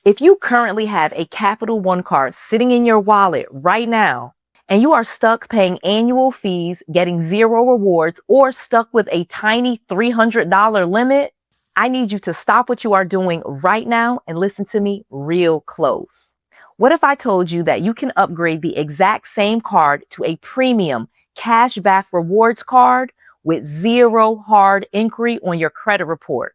If you currently have a Capital One card sitting in your wallet right now, and you are stuck paying annual fees, getting zero rewards, or stuck with a tiny $300 limit, I need you to stop what you are doing right now and listen to me real close. What if I told you that you can upgrade the exact same card to a premium cashback rewards card with zero hard inquiry on your credit report?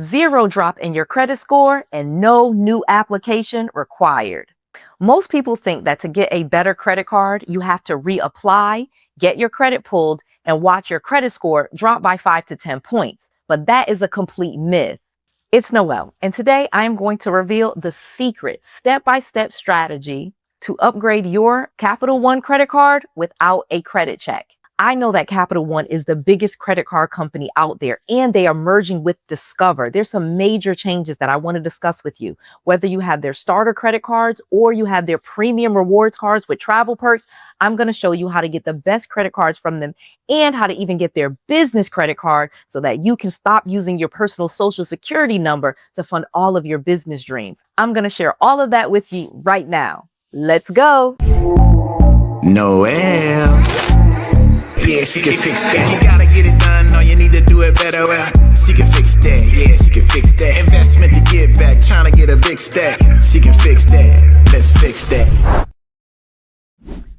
Zero drop in your credit score, and no new application required. Most people think that to get a better credit card, you have to reapply, get your credit pulled, and watch your credit score drop by 5 to 10 points. But that is a complete myth. It's Noelle, and today I am going to reveal the secret step-by-step strategy to upgrade your Capital One credit card without a credit check. I know that Capital One is the biggest credit card company out there, and they are merging with Discover. There's some major changes that I want to discuss with you. Whether you have their starter credit cards or you have their premium rewards cards with travel perks, I'm going to show you how to get the best credit cards from them and how to even get their business credit card so that you can stop using your personal social security number to fund all of your business dreams. I'm going to share all of that with you right now. Let's go. Noelle. Yeah, she can fix that. You gotta get it done, no, you need to do it better. Well, she can fix that, yeah, she can fix that. Investment to get back, trying to get a big stack. She can fix that, let's fix that.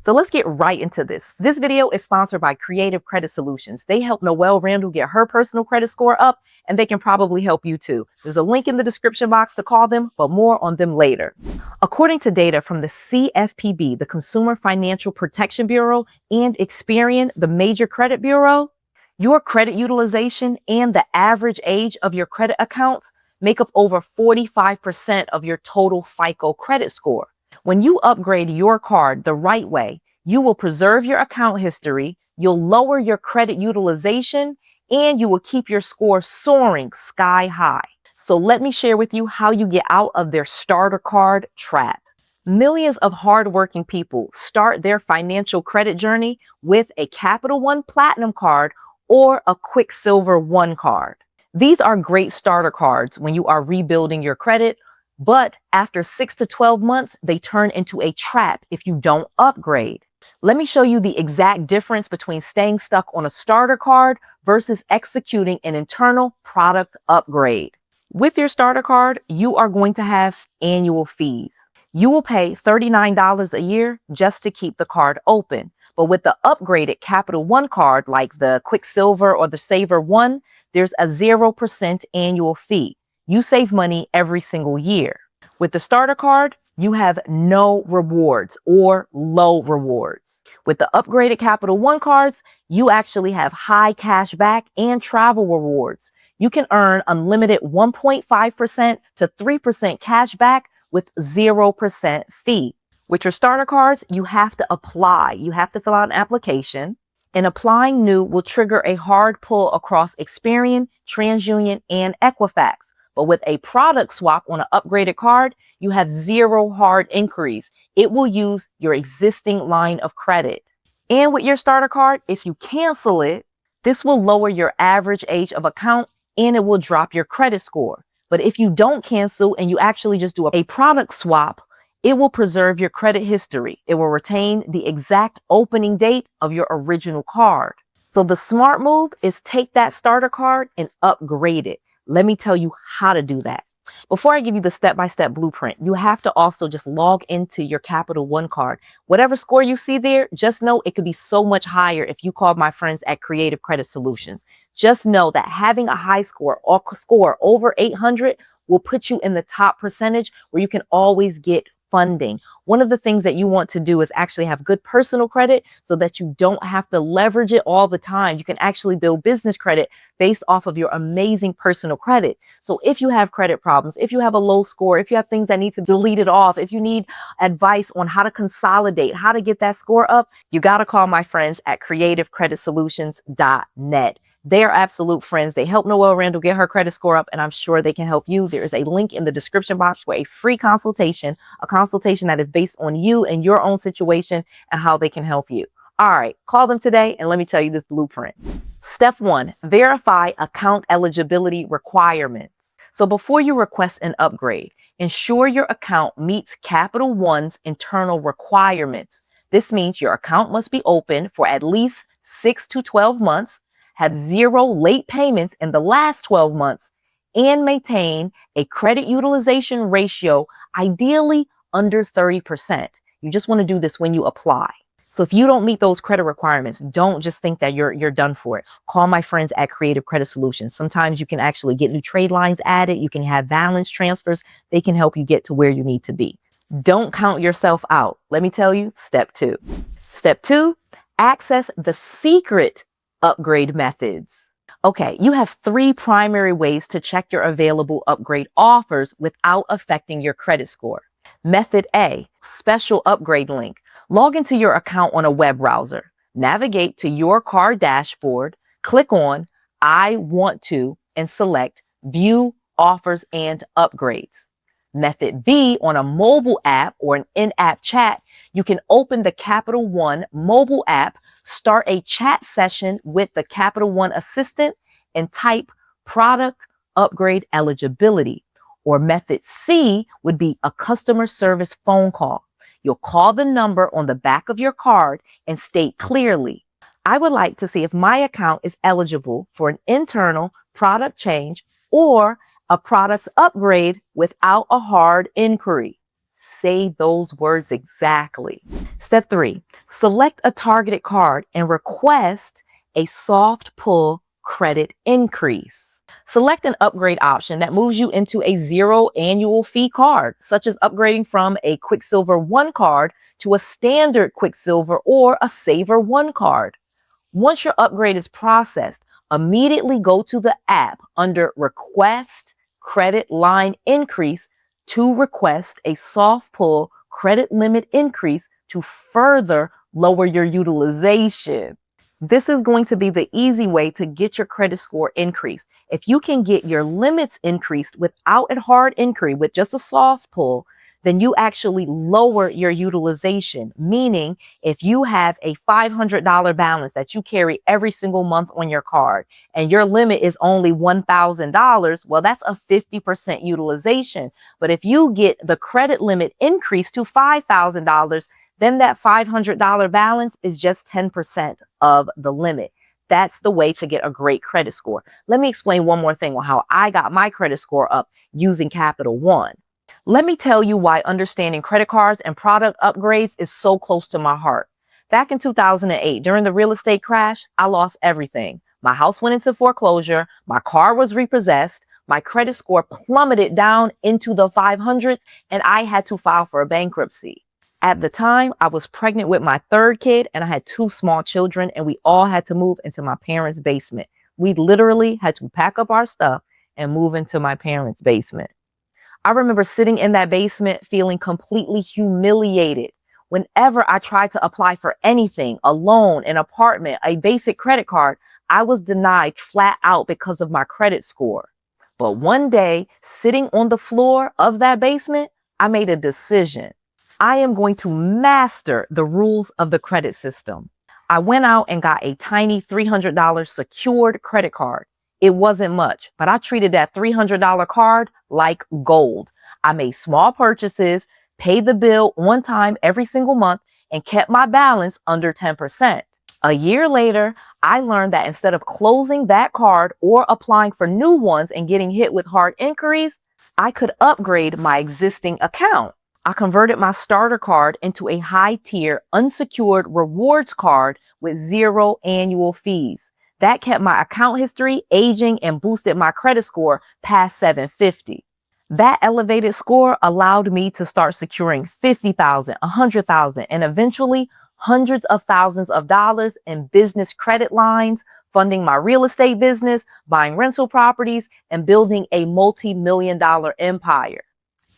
So let's get right into this. This video is sponsored by Creative Credit Solutions. They help Noelle Randall get her personal credit score up, and they can probably help you too. There's a link in the description box to call them, but more on them later. According to data from the CFPB, the Consumer Financial Protection Bureau, and Experian, the major credit bureau, your credit utilization and the average age of your credit accounts make up over 45% of your total FICO credit score. When you upgrade your card the right way, you will preserve your account history, you'll lower your credit utilization, and you will keep your score soaring sky high. So let me share with you how you get out of their starter card trap. Millions of hardworking people start their financial credit journey with a Capital One Platinum card or a Quicksilver One card. These are great starter cards when you are rebuilding your credit, but after 6 to 12 months, they turn into a trap if you don't upgrade. Let me show you the exact difference between staying stuck on a starter card versus executing an internal product upgrade. With your starter card, you are going to have annual fees. You will pay $39 a year just to keep the card open. But with the upgraded Capital One card, like the Quicksilver or the Saver One, there's a 0% annual fee. You save money every single year. With the starter card, you have no rewards or low rewards. With the upgraded Capital One cards, you actually have high cash back and travel rewards. You can earn unlimited 1.5% to 3% cash back with 0% fee. With your starter cards, you have to apply. You have to fill out an application. And applying new will trigger a hard pull across Experian, TransUnion, and Equifax. But with a product swap on an upgraded card, you have zero hard inquiries. It will use your existing line of credit. And with your starter card, if you cancel it, this will lower your average age of account and it will drop your credit score. But if you don't cancel and you actually just do a product swap, it will preserve your credit history. It will retain the exact opening date of your original card. So the smart move is take that starter card and upgrade it. Let me tell you how to do that. Before I give you the step-by-step blueprint, you have to also just log into your Capital One card. Whatever score you see there, just know it could be so much higher if you call my friends at Creative Credit Solutions. Just know that having a high score or score over 800 will put you in the top percentage where you can always get funding. One of the things that you want to do is actually have good personal credit so that you don't have to leverage it all the time. You can actually build business credit based off of your amazing personal credit. So if you have credit problems, if you have a low score, if you have things that need to delete it off, if you need advice on how to consolidate, how to get that score up, you got to call my friends at creativecreditsolutions.net. They are absolute friends. They help Noelle Randall get her credit score up, and I'm sure they can help you. There is a link in the description box for a free consultation, a consultation that is based on you and your own situation and how they can help you. All right, call them today and let me tell you this blueprint. Step 1, verify account eligibility requirements. So before you request an upgrade, ensure your account meets Capital One's internal requirements. This means your account must be open for at least 6 to 12 months, have zero late payments in the last 12 months, and maintain a credit utilization ratio, ideally under 30%. You just want to do this when you apply. So if you don't meet those credit requirements, don't just think that you're done for it. Call my friends at Creative Credit Solutions. Sometimes you can actually get new trade lines added. You can have balance transfers. They can help you get to where you need to be. Don't count yourself out. Let me tell you, step 2. Step 2, access the secret upgrade methods. Okay, you have 3 primary ways to check your available upgrade offers without affecting your credit score. Method A, special upgrade link. Log into your account on a web browser. Navigate to your car dashboard, click on I want to, and select View Offers and Upgrades. Method B, on a mobile app or an in-app chat, you can open the Capital One mobile app, start a chat session with the Capital One assistant, and type product upgrade eligibility. Or method C would be a customer service phone call. You'll call the number on the back of your card and state clearly, I would like to see if my account is eligible for an internal product change or a product upgrade without a hard inquiry. Say those words exactly. Step 3, select a targeted card and request a soft pull credit increase. Select an upgrade option that moves you into a 0 annual fee card, such as upgrading from a Quicksilver 1 card to a standard Quicksilver or a Saver 1 card. Once your upgrade is processed, immediately go to the app under Request Credit Line Increase to request a soft pull credit limit increase to further lower your utilization. This is going to be the easy way to get your credit score increased. If you can get your limits increased without a hard inquiry, with just a soft pull, then you actually lower your utilization. Meaning, if you have a $500 balance that you carry every single month on your card and your limit is only $1,000, well, that's a 50% utilization. But if you get the credit limit increased to $5,000, then that $500 balance is just 10% of the limit. That's the way to get a great credit score. Let me explain one more thing on how I got my credit score up using Capital One. Let me tell you why understanding credit cards and product upgrades is so close to my heart. Back in 2008, during the real estate crash, I lost everything. My house went into foreclosure, my car was repossessed, my credit score plummeted down into the 500s, and I had to file for a bankruptcy. At the time, I was pregnant with my 3rd kid and I had 2 small children, and we all had to move into my parents' basement. We literally had to pack up our stuff and move into my parents' basement. I remember sitting in that basement feeling completely humiliated. Whenever I tried to apply for anything, a loan, an apartment, a basic credit card, I was denied flat out because of my credit score. But one day, sitting on the floor of that basement, I made a decision. I am going to master the rules of the credit system. I went out and got a tiny $300 secured credit card. It wasn't much, but I treated that $300 card like gold. I made small purchases, paid the bill on time every single month, and kept my balance under 10%. A year later, I learned that instead of closing that card or applying for new ones and getting hit with hard inquiries, I could upgrade my existing account. I converted my starter card into a high-tier unsecured rewards card with 0 annual fees. That kept my account history, aging, and boosted my credit score past 750. That elevated score allowed me to start securing $50,000, $100,000, and eventually hundreds of thousands of dollars in business credit lines, funding my real estate business, buying rental properties, and building a multi-million-dollar empire.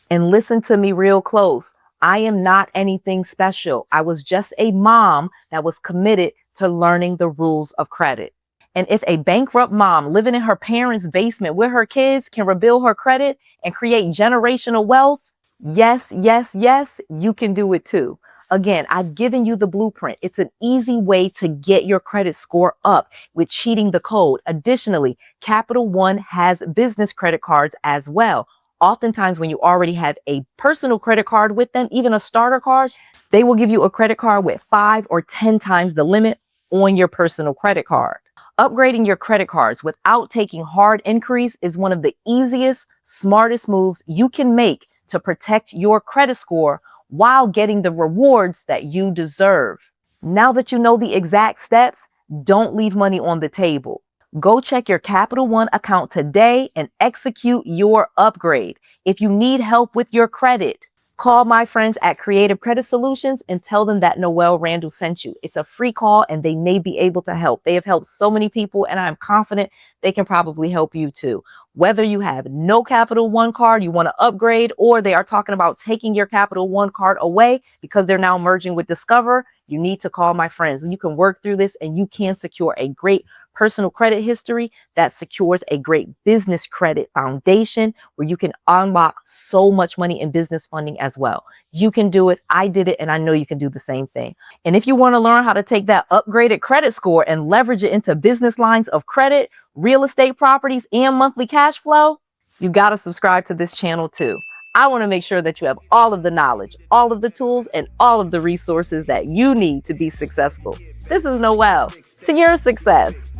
And listen to me real close. I am not anything special. I was just a mom that was committed to learning the rules of credit. And if a bankrupt mom living in her parents' basement with her kids can rebuild her credit and create generational wealth, yes, yes, yes, you can do it too. Again, I've given you the blueprint. It's an easy way to get your credit score up with cheating the code. Additionally, Capital One has business credit cards as well. Oftentimes, when you already have a personal credit card with them, even a starter card, they will give you a credit card with 5 or 10 times the limit on your personal credit card. Upgrading your credit cards without taking hard inquiries is one of the easiest, smartest moves you can make to protect your credit score while getting the rewards that you deserve. Now that you know the exact steps, don't leave money on the table. Go check your Capital One account today and execute your upgrade. If you need help with your credit, call my friends at Creative Credit Solutions and tell them that Noelle Randall sent you. It's a free call and they may be able to help. They have helped so many people and I'm confident they can probably help you too. Whether you have no Capital One card, you want to upgrade, or they are talking about taking your Capital One card away because they're now merging with Discover, you need to call my friends. You can work through this and you can secure a great personal credit history that secures a great business credit foundation where you can unlock so much money in business funding as well. You can do it. I did it, and I know you can do the same thing. And if you want to learn how to take that upgraded credit score and leverage it into business lines of credit, real estate properties, and monthly cash flow, you got to subscribe to this channel too. I want to make sure that you have all of the knowledge, all of the tools, and all of the resources that you need to be successful. This is Noelle. To your success.